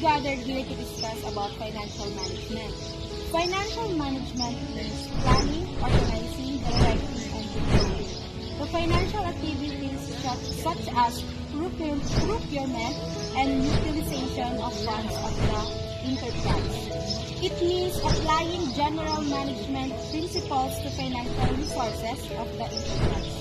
gathered here to discuss about financial management. Financial management means planning, organizing, directing, and controlling the financial activities such as procurement and utilization of funds of the enterprise. It means applying general management principles to financial resources of the enterprise.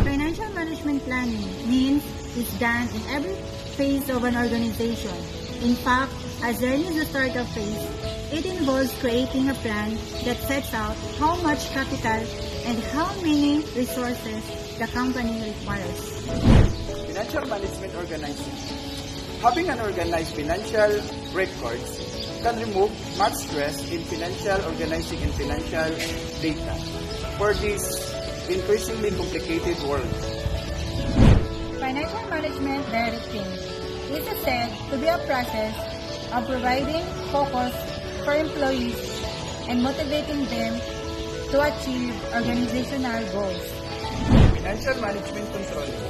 Financial management planning means it's done in every phase of an organization. In fact, as early as the startup phase, it involves creating a plan that sets out how much capital and how many resources the company requires. Financial management organization. Having an organized financial records can remove much stress in financial organizing and financial data for this increasingly complicated world. Financial management directing is said to be a process of providing focus for employees and motivating them to achieve organizational goals. Financial management controlling.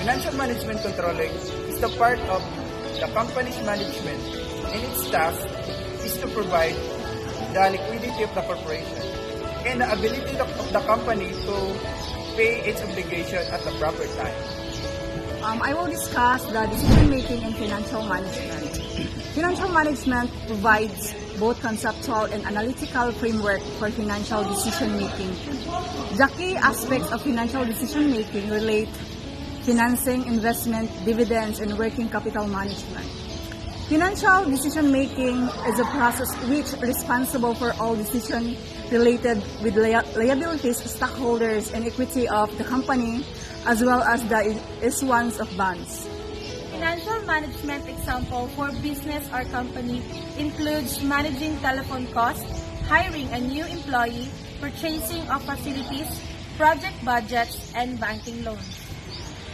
Financial management controlling is the part of the company's management, and its task is to provide the liquidity of the corporation and the ability of the company to pay its obligation at the proper time. I will discuss the decision-making in financial management. Financial management provides both conceptual and analytical framework for financial decision-making. The key aspects of financial decision-making relate financing, investment, dividends, and working capital management. Financial decision-making is a process which is responsible for all decisions related with liabilities, stockholders, and equity of the company, as well as the issuance of bonds. Financial management example for business or company includes managing telephone costs, hiring a new employee, purchasing of facilities, project budgets, and banking loans.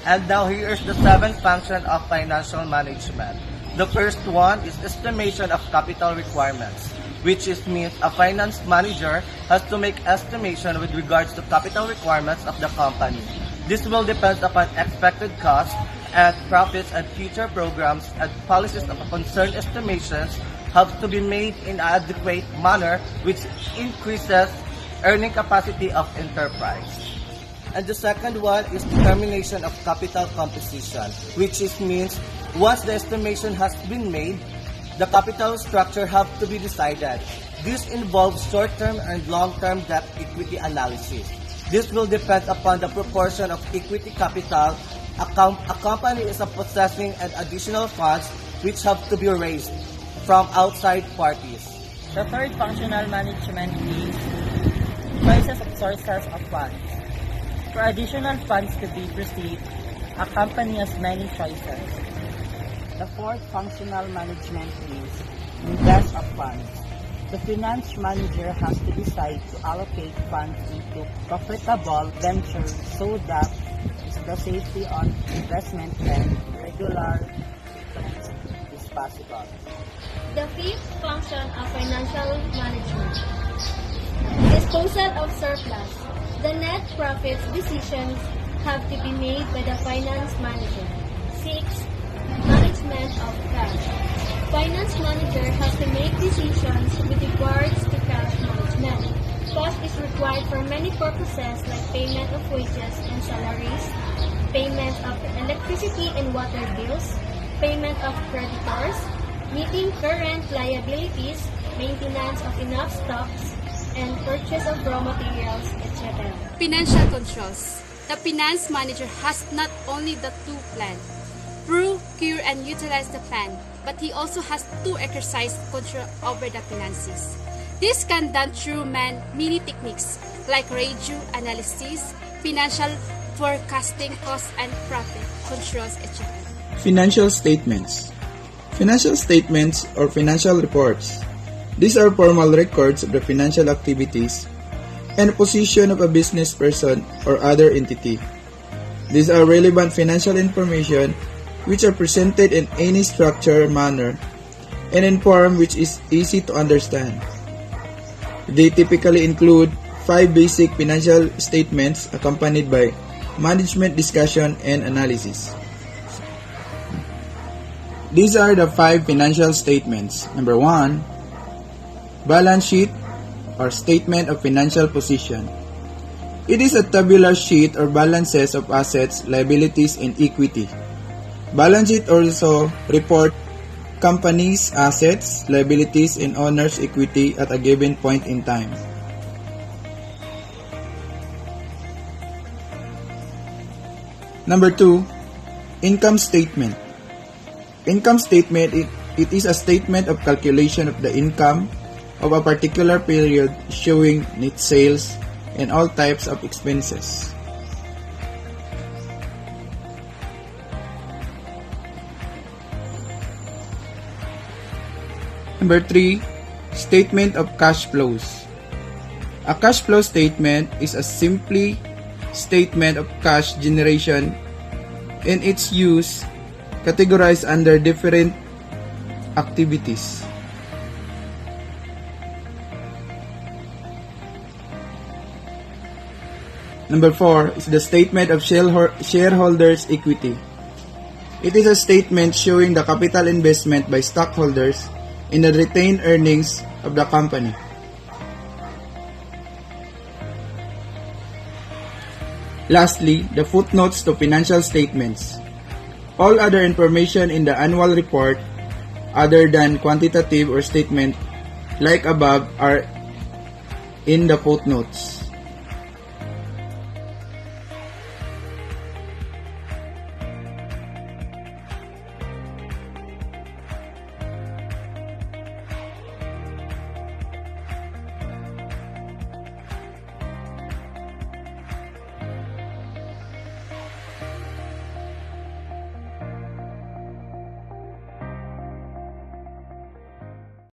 And now here is the seventh function of financial management. The first one is estimation of capital requirements, which means a finance manager has to make estimation with regards to capital requirements of the company. This will depend upon expected costs and profits and future programs, and policies of concerned estimations have to be made in an adequate manner which increases earning capacity of enterprise. And the second one is determination of capital composition, which means once the estimation has been made, the capital structure have to be decided. This involves short-term and long-term debt equity analysis. This will depend upon the proportion of equity capital a company is possessing and additional funds which have to be raised from outside parties. The third functional management is choices of sources of funds. For additional funds to be received, a company has many choices. The fourth functional management is invest of funds. The finance manager has to decide to allocate funds into profitable ventures so that the safety on investment and regular returns is possible. The fifth function of financial management, disposal of surplus. The net profits decisions have to be made by the finance manager. 6. Management of cash. Finance manager has to make decisions with regards to cash management. Cash is required for many purposes like payment of wages and salaries, payment of electricity and water bills, payment of creditors, meeting current liabilities, maintenance of enough stocks, and purchase of raw materials, etc. Financial controls. The finance manager has not only the to plan, procure and utilize the plan, but he also has to exercise control over the finances. This can done through many techniques like ratio analysis, financial forecasting, cost and profit controls, etc. Financial statements. Financial statements or financial reports. These are formal records of the financial activities and position of a business person or other entity. These are relevant financial information which are presented in any structured manner and in form which is easy to understand. They typically include 5 basic financial statements accompanied by management discussion and analysis. These are the 5 financial statements. Number 1, balance sheet or statement of financial position. It is a tabular sheet or balances of assets, liabilities, and equity. Balance sheet also report company's assets, liabilities, and owner's equity at a given point in time. Number 2, income statement. Income statement, it is a statement of calculation of the income of a particular period showing net sales and all types of expenses. Number 3, statement of cash flows. A cash flow statement is a simply statement of cash generation and its use categorized under different activities. Number 4 is the statement of shareholders' equity. It is a statement showing the capital investment by stockholders in the retained earnings of the company. Lastly, the footnotes to financial statements. All other information in the annual report other than quantitative or statement like above are in the footnotes.